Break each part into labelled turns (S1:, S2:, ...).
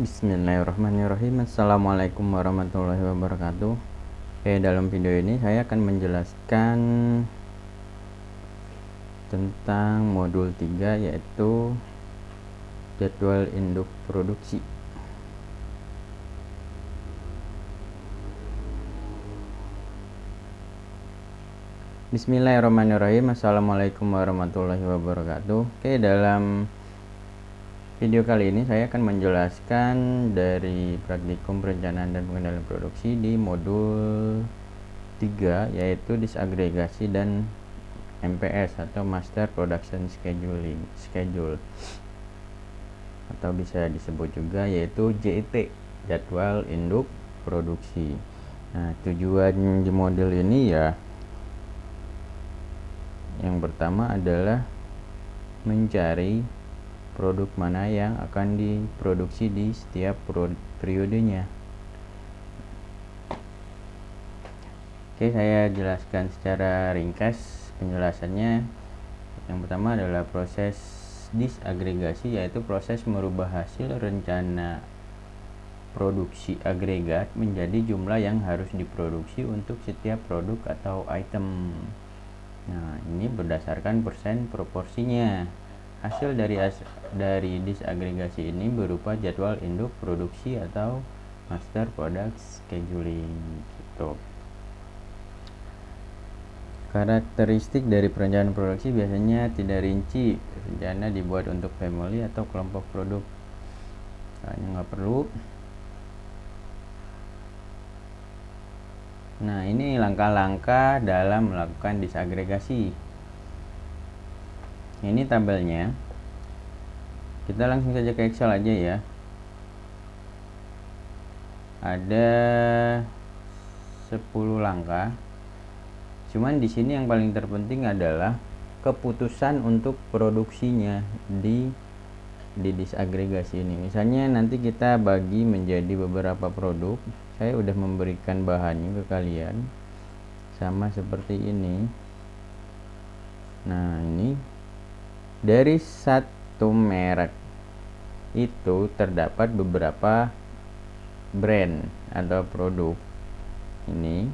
S1: Bismillahirrahmanirrahim. Assalamualaikum warahmatullahi wabarakatuh. Dalam video ini saya akan menjelaskan tentang modul 3, yaitu jadwal induk produksi. Bismillahirrahmanirrahim. Assalamualaikum warahmatullahi wabarakatuh. Dalam video kali ini saya akan menjelaskan dari praktikum perencanaan dan pengendalian produksi di modul 3, yaitu disagregasi dan MPS atau Master Production Schedule, atau bisa disebut juga yaitu JIT, jadwal induk produksi. Nah, tujuan di modul ini ya, yang pertama adalah mencari produk mana yang akan diproduksi di setiap periodenya. Saya jelaskan secara ringkas penjelasannya. Yang pertama adalah proses disagregasi, yaitu proses merubah hasil rencana produksi agregat menjadi jumlah yang harus diproduksi untuk setiap produk atau item. Nah, ini berdasarkan persen proporsinya. Hasil dari disagregasi ini berupa jadwal induk produksi atau master product scheduling gitu. Karakteristik dari perencanaan produksi biasanya tidak rinci. Rencana dibuat untuk family atau kelompok produk. Nggak perlu. Nah, ini langkah-langkah dalam melakukan disagregasi. Ini tabelnya. Kita langsung saja ke Excel aja ya. Ada 10 langkah. Cuman di sini yang paling terpenting adalah keputusan untuk produksinya di disagregasi ini. Misalnya nanti kita bagi menjadi beberapa produk. Saya udah memberikan bahannya ke kalian. Sama seperti ini. Nah, ini dari satu merek itu terdapat beberapa brand atau produk ini.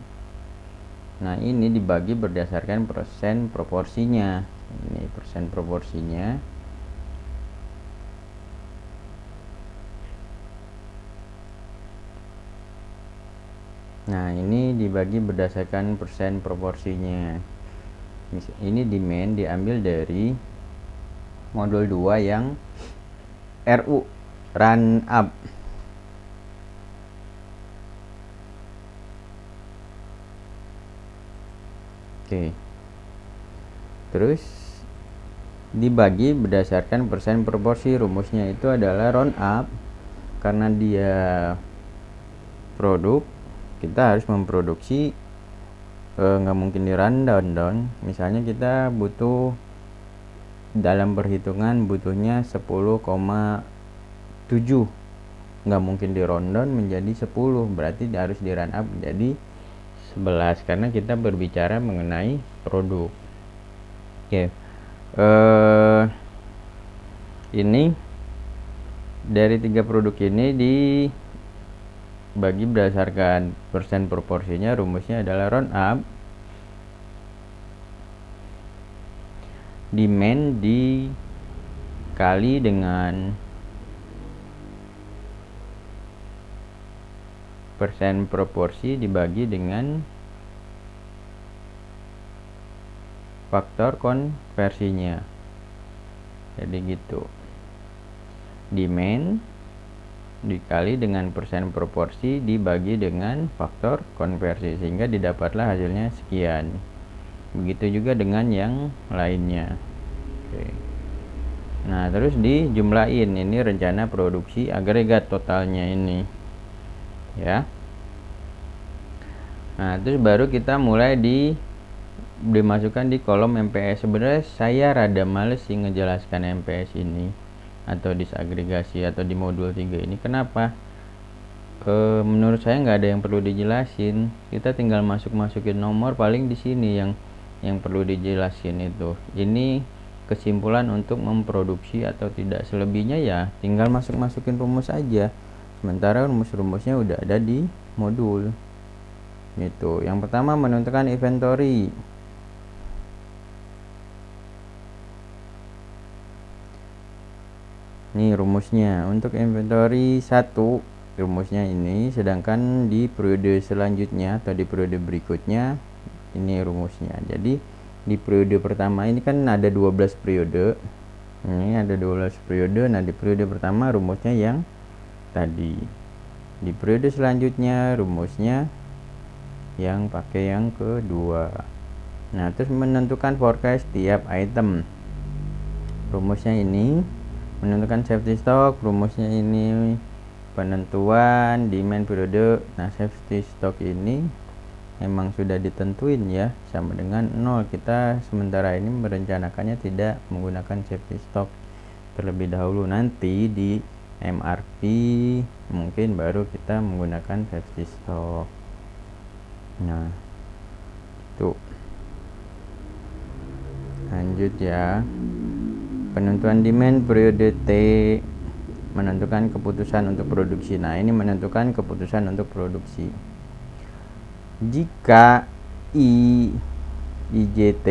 S1: Nah, ini dibagi berdasarkan persen proporsinya. Ini persen proporsinya. Nah, ini dibagi berdasarkan persen proporsinya. Ini demand diambil dari modul 2 yang RU, run up. Terus dibagi berdasarkan persen proporsi. Rumusnya itu adalah round up. Karena dia produk, kita harus memproduksi, nggak mungkin di rundown. Misalnya kita butuh, dalam perhitungan butuhnya 10,7, nggak mungkin di rundown menjadi 10, berarti harus di run up menjadi 11, karena kita berbicara mengenai produk. Ini dari 3 produk ini dibagi berdasarkan persen proporsinya. Rumusnya adalah round up demand dikali dengan persen proporsi dibagi dengan faktor konversinya. Jadi gitu, demand dikali dengan persen proporsi dibagi dengan faktor konversi, sehingga didapatlah hasilnya sekian. Begitu juga dengan yang lainnya. Nah, terus dijumlahin. Ini rencana produksi agregat totalnya ini ya. Nah, terus baru kita mulai dimasukkan di kolom MPS. Sebenarnya saya rada males sih ngejelaskan MPS ini atau disagregasi atau di modul 3 ini. Kenapa? Menurut saya nggak ada yang perlu dijelasin. Kita tinggal masukin nomor, paling di sini yang perlu dijelasin itu. Ini kesimpulan untuk memproduksi atau tidak. Selebihnya ya tinggal masukin rumus aja. sementara rumus-rumusnya udah ada di modul gitu. Yang pertama menentukan inventory. Ini rumusnya untuk inventory 1, rumusnya ini, sedangkan di periode selanjutnya atau di periode berikutnya ini rumusnya. Jadi di periode pertama ini kan ada 12 periode. Ini ada 12 periode. Nah, di periode pertama rumusnya yang tadi. Di periode selanjutnya rumusnya yang pakai yang kedua. Nah, terus menentukan forecast tiap item. Rumusnya ini menentukan safety stock, rumusnya ini penentuan demand periode. Nah, safety stock ini memang sudah ditentuin ya, sama dengan 0. Kita sementara ini merencanakannya tidak menggunakan safety stock terlebih dahulu. Nanti di MRP mungkin baru kita menggunakan safety stock. Nah, tuh lanjut ya. Penentuan demand periode T, menentukan keputusan untuk produksi. Nah, ini menentukan keputusan untuk produksi. Jika IJT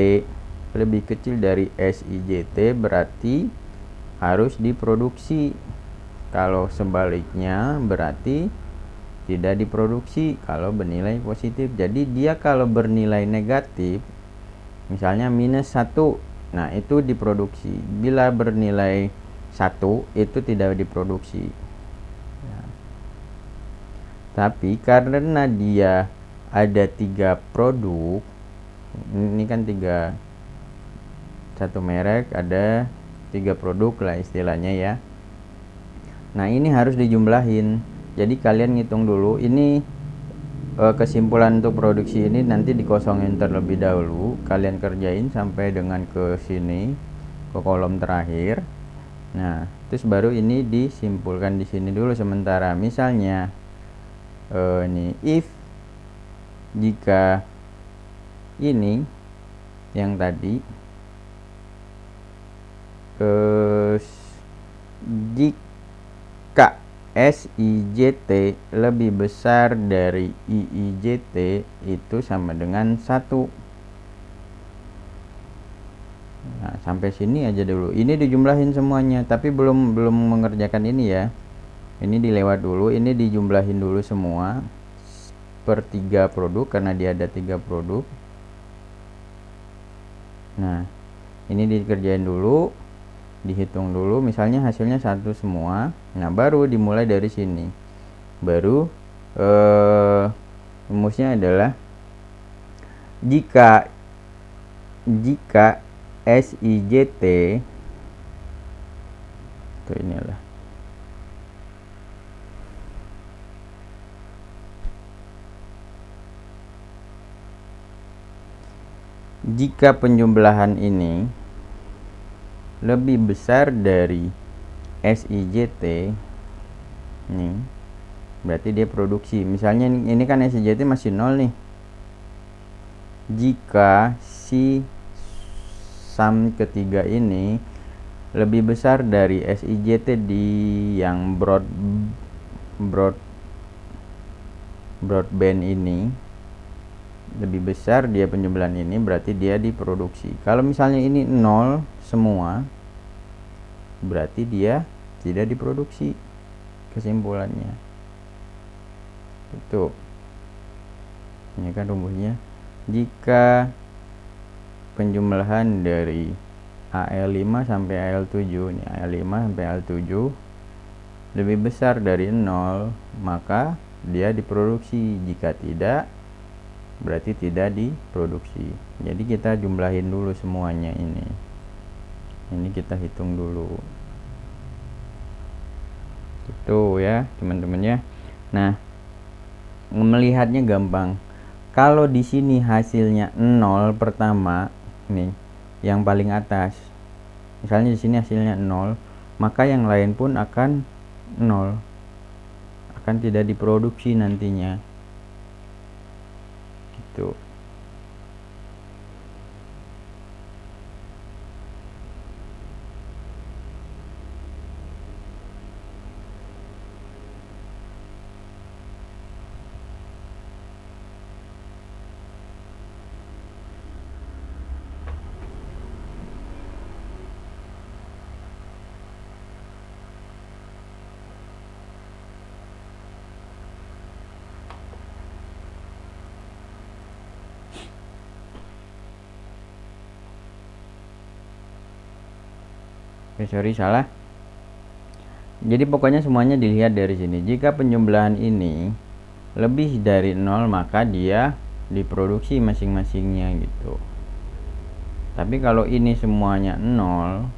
S1: lebih kecil dari SIJT berarti harus diproduksi. Kalau sebaliknya berarti tidak diproduksi kalau bernilai positif. Jadi dia kalau bernilai negatif, misalnya -1, nah itu diproduksi. Bila bernilai 1 itu tidak diproduksi. Nah, tapi karena dia ada 3 produk, ini kan satu merek ada 3 produk lah istilahnya ya. Nah, ini harus dijumlahin. Jadi kalian ngitung dulu. Ini kesimpulan untuk produksi ini nanti dikosongin terlebih dahulu. Kalian kerjain sampai dengan ke sini, ke kolom terakhir. Nah, terus baru ini disimpulkan di sini dulu sementara. Misalnya ini if jika ini yang tadi jika SIJT lebih besar dari IIJT itu sama dengan 1. Nah, sampai sini aja dulu. Ini dijumlahin semuanya, tapi belum mengerjakan ini ya. Ini dilewat dulu, ini dijumlahin dulu semua per 3 produk karena dia ada 3 produk. Nah, ini dikerjain dulu, dihitung dulu, misalnya hasilnya 1 semua. Nah, baru dimulai dari sini. Baru rumusnya adalah jika SIJT itu inilah jika penjumlahan ini lebih besar dari SIJT nih, berarti dia produksi. Misalnya ini kan SIJT masih 0 nih. Jika si sum ketiga ini lebih besar dari SIJT di yang broadband ini, lebih besar dia penjumlahan ini, berarti dia diproduksi. Kalau misalnya ini 0 semua, berarti dia tidak diproduksi. Kesimpulannya itu. Ini kan rumusnya. Jika penjumlahan dari AL5 sampai AL7, ini AL5 sampai AL7 lebih besar dari 0, maka dia diproduksi. Jika tidak, berarti tidak diproduksi. Jadi kita jumlahin dulu semuanya ini. Ini kita hitung dulu. Itu ya, teman-teman ya. Nah, melihatnya gampang. Kalau di sini hasilnya 0 pertama nih, yang paling atas. Misalnya di sini hasilnya 0, maka yang lain pun akan 0. Akan tidak diproduksi nantinya. Gitu. sorry salah. Jadi pokoknya semuanya dilihat dari sini. Jika penjumlahan ini lebih dari 0 maka dia diproduksi masing-masingnya gitu. Tapi kalau ini semuanya 0,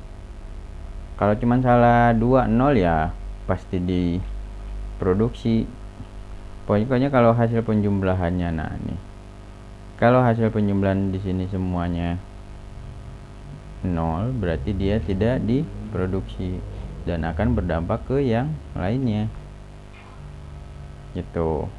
S1: kalau cuma salah 2 0 ya pasti diproduksi. Pokoknya kalau hasil penjumlahannya, nah nih, kalau hasil penjumlahan di sini semuanya 0 berarti dia tidak diproduksi dan akan berdampak ke yang lainnya gitu.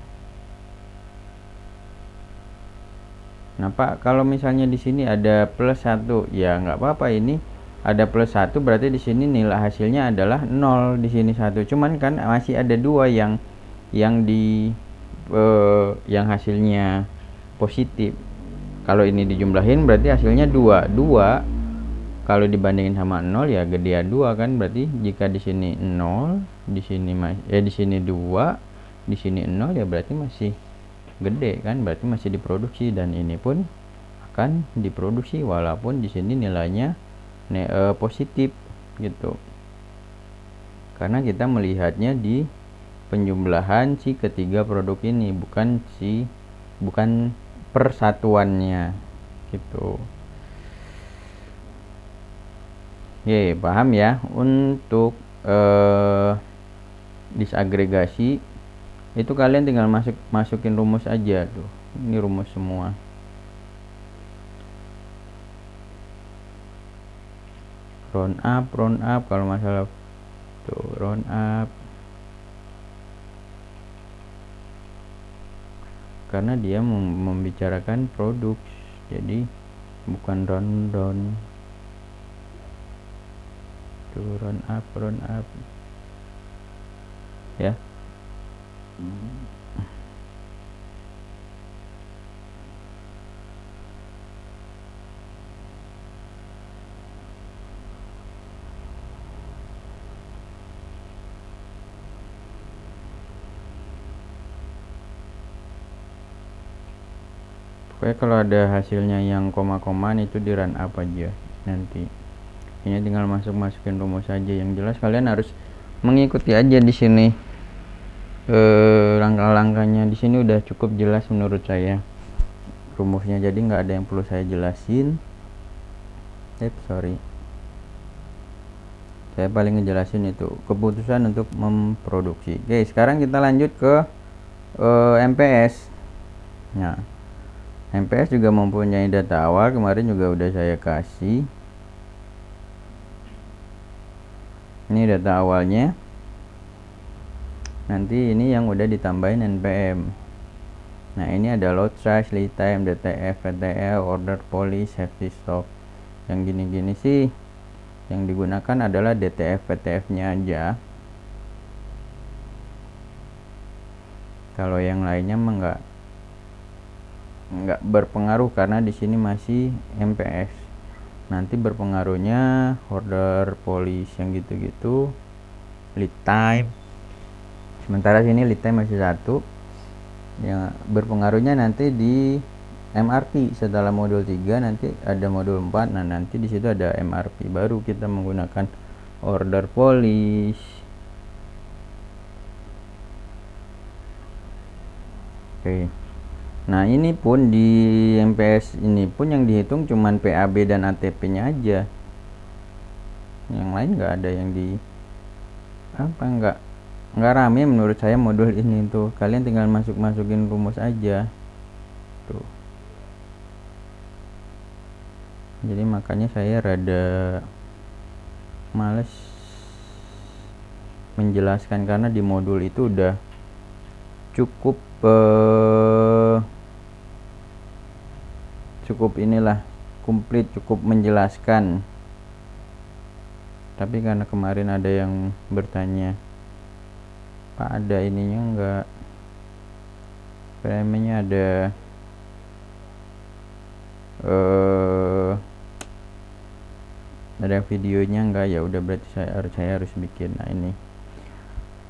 S1: Nah Pak, kalau misalnya di sini ada plus 1 ya nggak apa-apa, ini ada plus 1 berarti di sini nilai hasilnya adalah 0, di sini 1. Cuman kan masih ada 2 yang yang hasilnya positif. Kalau ini dijumlahin berarti hasilnya 2 kalau dibandingin sama 0 ya gedean 2 kan, berarti jika di sini 0, di sini di sini 2, di sini 0 ya berarti masih gede kan, berarti masih diproduksi, dan ini pun akan diproduksi walaupun di sini nilainya positif gitu. Karena kita melihatnya di penjumlahan si ketiga produk ini, bukan persatuannya gitu. Oke, paham ya? Untuk disagregasi itu kalian tinggal masukin rumus aja tuh. Ini rumus semua. Round up kalau masalah tuh round up. Karena dia membicarakan produk, jadi bukan round down. Round up ya. Pokoknya kalau ada hasilnya yang koma-komaan itu di run up aja nanti. Ini tinggal masukin rumus saja. Yang jelas kalian harus mengikuti aja di sini langkah-langkahnya. Di sini udah cukup jelas menurut saya rumusnya, jadi nggak ada yang perlu saya jelasin. Sorry, saya paling ngejelasin itu keputusan untuk memproduksi. Oke, sekarang kita lanjut ke MPS. Nah, MPS juga mempunyai data awal, kemarin juga udah saya kasih. Ini data awalnya. Nanti ini yang udah ditambahin NPM. Nah, ini ada load size, lead time, DTF, VTL, order policy, safety stock. Yang gini-gini sih yang digunakan adalah DTF, VTF-nya aja. Kalau yang lainnya mah nggak berpengaruh karena di sini masih MPS. Nanti berpengaruhnya order policy yang gitu-gitu, lead time. Sementara sini lead time masih 1. Yang berpengaruhnya nanti di MRP. Setelah modul 3 nanti ada modul 4. Nah, nanti di situ ada MRP, baru kita menggunakan order policy. Oke. Nah, ini pun di MPS ini pun yang dihitung cuman PAB dan ATP-nya aja. Yang lain nggak ada yang nggak rame menurut saya modul ini tuh. Kalian tinggal masukin rumus aja tuh. Jadi makanya saya rada males menjelaskan karena di modul itu udah cukup inilah komplit, cukup menjelaskan. Tapi karena kemarin ada yang bertanya, Pak ada ininya enggak, PM-nya ada videonya enggak, ya udah berarti saya harus bikin. Nah, ini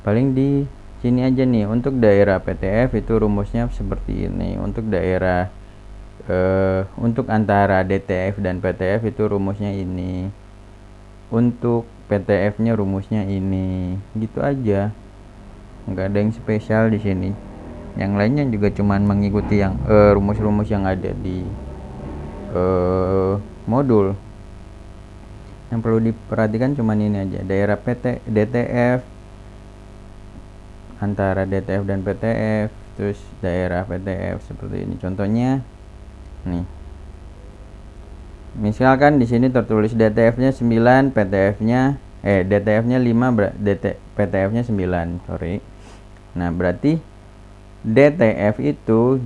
S1: paling di sini aja nih. Untuk daerah PTF itu rumusnya seperti ini. Untuk daerah untuk antara DTF dan PTF itu rumusnya ini. Untuk PTF-nya rumusnya ini, gitu aja, nggak ada yang spesial di sini. Yang lainnya juga cuman mengikuti yang rumus-rumus yang ada di modul. Yang perlu diperhatikan cuman ini aja, daerah DTF, antara DTF dan PTF, terus daerah PTF seperti ini. Contohnya nih, misalkan di sini tertulis DTF-nya 9, PTF-nya DTF-nya 5, PTF-nya 9, sorry. Nah, berarti DTF itu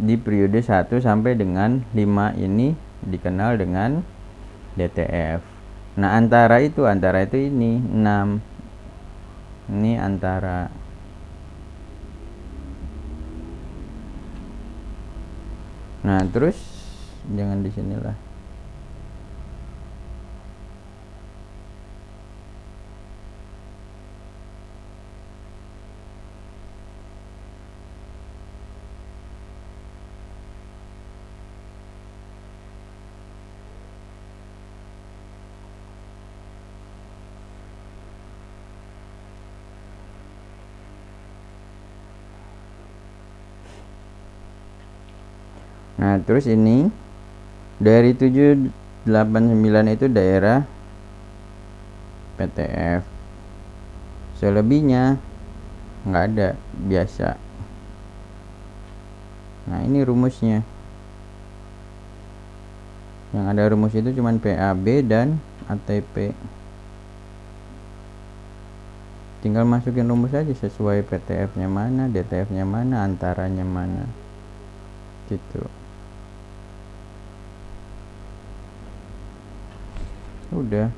S1: di periode 1 sampai dengan 5 ini dikenal dengan DTF. Nah, antara itu ini 6. Ini antara. Nah, terus jangan di sinilah. Nah, terus ini dari 7, 8, 9 itu daerah PTF. Selebihnya nggak ada, biasa. Nah, ini rumusnya. Yang ada rumus itu cuman PAB dan ATP. Tinggal masukin rumus aja sesuai PTF-nya mana, DTF-nya mana, antaranya mana, gitu. Udah,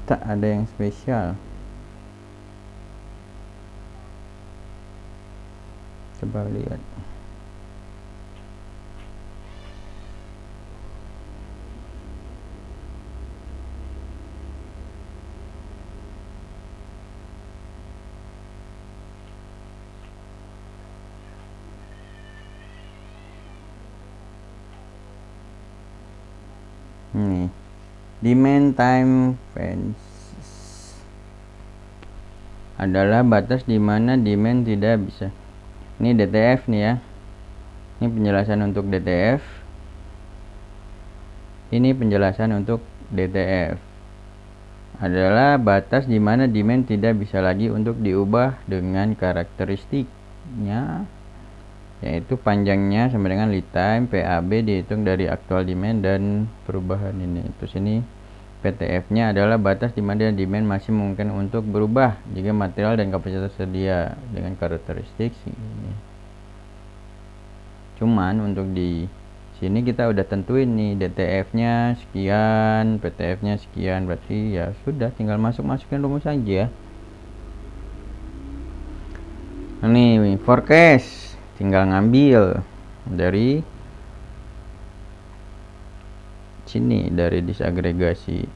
S1: tak ada yang spesial. Coba lihat. Nih, demand time fence adalah batas di mana demand tidak bisa. Ini DTF nih ya. Ini penjelasan untuk DTF. Ini penjelasan untuk DTF. Adalah batas di mana demand tidak bisa lagi untuk diubah dengan karakteristiknya, yaitu panjangnya sama dengan lead time. PAB dihitung dari aktual demand dan perubahan ini. Terus ini PTF-nya adalah batas di mana demand masih mungkin untuk berubah jika material dan kapasitas tersedia dengan karakteristik ini. Cuman untuk di sini kita udah tentuin nih DTF-nya sekian, PTF-nya sekian, berarti ya sudah tinggal masukin rumus aja. Ini forecast tinggal ngambil dari sini, dari disagregasi.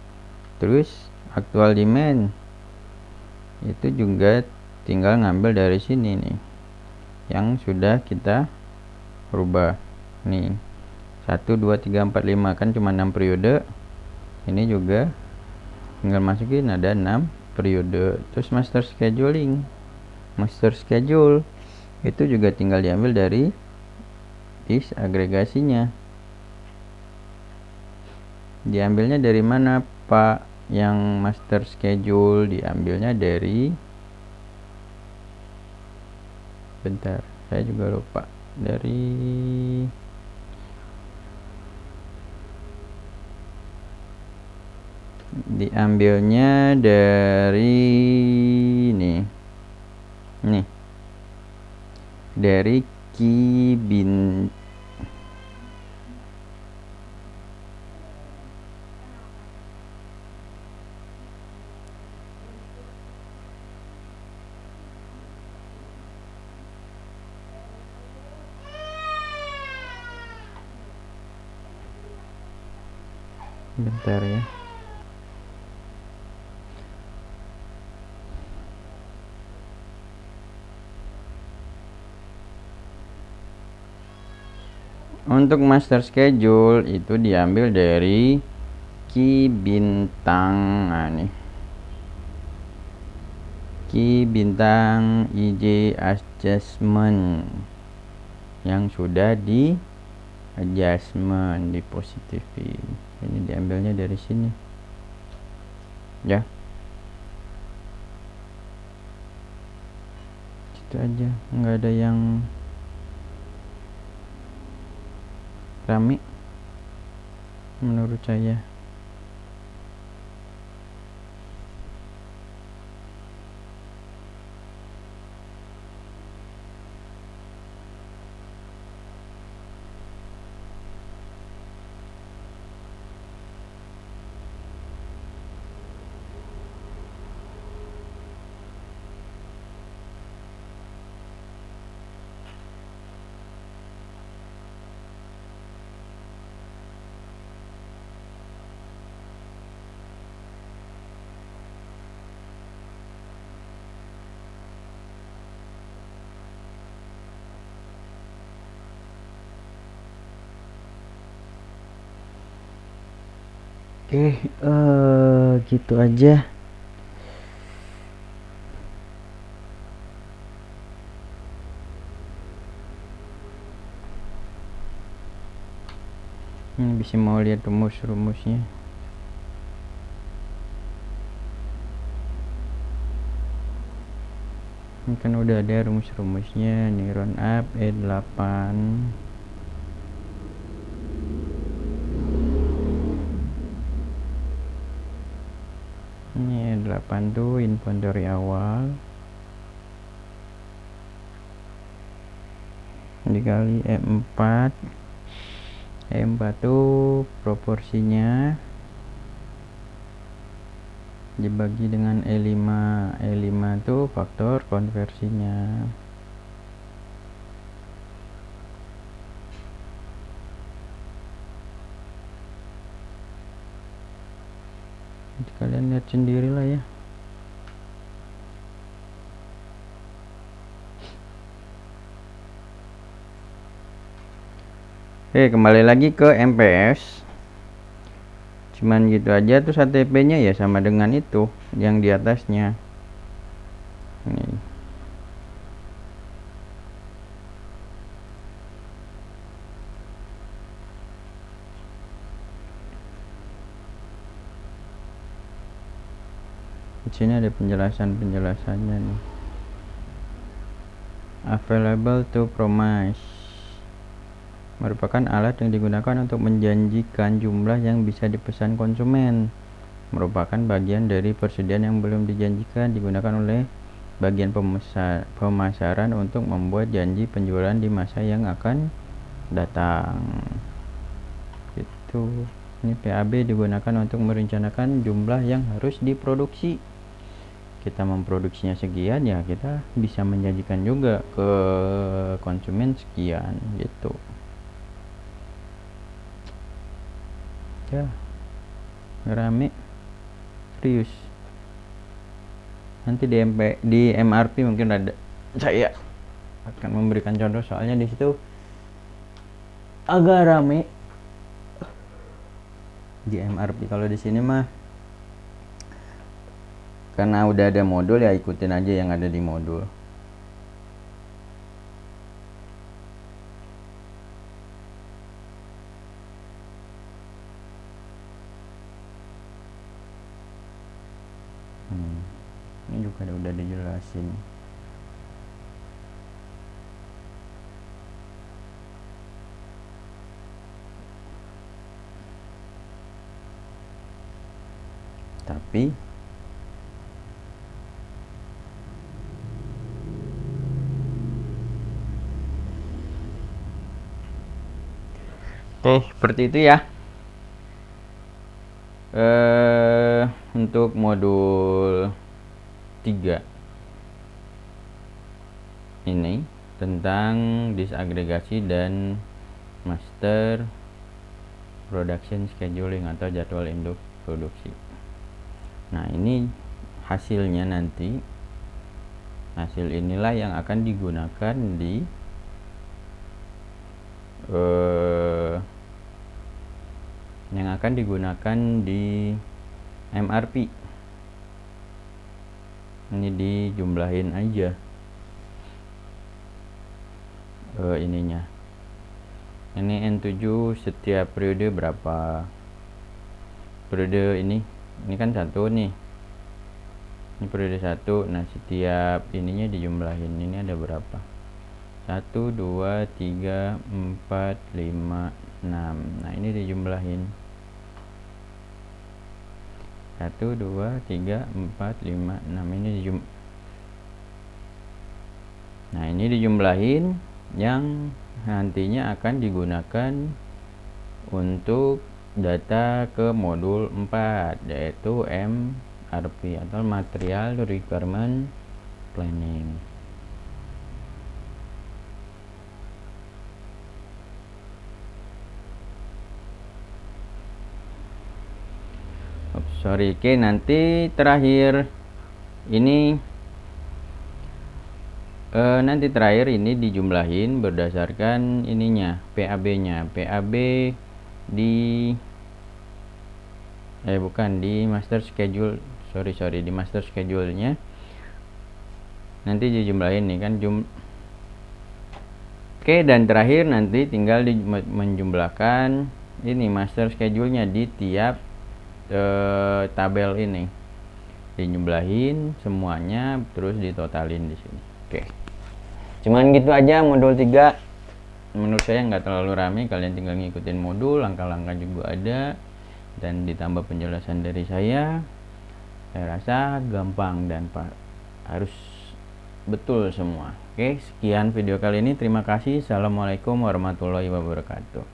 S1: Terus aktual demand itu juga tinggal ngambil dari sini nih, yang sudah kita rubah nih. 1, 2, 3, 4, 5 kan cuma 6 periode. Ini juga tinggal masukin ada 6 periode. Terus master schedule itu juga tinggal diambil dari disagregasinya. Diambilnya dari mana, Pak? Yang master schedule diambilnya dari, bentar, saya juga lupa, diambilnya dari nih dari Kibin. Bentar ya. Untuk master schedule itu diambil dari Ki Bintang. Nah, nih memiliki bintang IJ adjustment yang sudah di adjustment, dipositifin. Ini diambilnya dari sini ya, itu aja, nggak ada yang rame menurut saya. Oke, gitu aja. Ini bisa mau lihat rumus-rumusnya. Ini kan udah ada rumus-rumusnya nih, round up E8. Ini E8 tuh inventory awal dikali E4. E4 tuh proporsinya dibagi dengan E5. E5 tuh faktor konversinya. Kalian lihat sendiri lah ya. Oke, kembali lagi ke MPS. Cuman gitu aja, terus HTP nya ya sama dengan itu yang di atasnya. Nih. Di sini ada penjelasannya nih. Available to promise merupakan alat yang digunakan untuk menjanjikan jumlah yang bisa dipesan konsumen. Merupakan bagian dari persediaan yang belum dijanjikan, digunakan oleh bagian pemasaran untuk membuat janji penjualan di masa yang akan datang. Itu ini PAB digunakan untuk merencanakan jumlah yang harus diproduksi. Kita memproduksinya sekian, ya kita bisa menjanjikan juga ke konsumen sekian gitu ya. Rame serius. Nanti di MRP mungkin ada, saya akan memberikan contoh, soalnya di situ agak rame di MRP. Kalau di sini mah karena udah ada modul, ya ikutin aja yang ada di modul. Ini juga udah dijelasin. Tapi oke, seperti itu ya. Untuk modul 3 ini tentang disagregasi dan master production scheduling atau jadwal induk produksi. Nah, ini hasilnya nanti. Hasil inilah yang akan digunakan di MRP. Ini dijumlahin aja ininya. Ini N7 setiap periode berapa, periode ini kan satu nih, ini periode 1. Nah setiap ininya dijumlahin, ini ada berapa, 1 2 3 4 5 6. Nah ini dijumlahin 1 2 3 4 5 6, ini nah ini dijumlahin yang nantinya akan digunakan untuk data ke modul 4, yaitu MRP atau Material Requirement Planning. Oke, nanti terakhir ini dijumlahin berdasarkan ininya, PAB-nya. PAB di di master schedule, di master schedule-nya nanti dijumlahin nih kan Oke, dan terakhir nanti tinggal menjumlahkan ini master schedule-nya di tiap tabel ini, dijumlahin semuanya terus ditotalin di sini. Oke. Cuman gitu aja modul 3. Menurut saya nggak terlalu rame, kalian tinggal ngikutin modul, langkah-langkah juga ada, dan ditambah penjelasan dari saya rasa gampang dan harus betul semua. Oke, sekian video kali ini. Terima kasih. Assalamualaikum warahmatullahi wabarakatuh.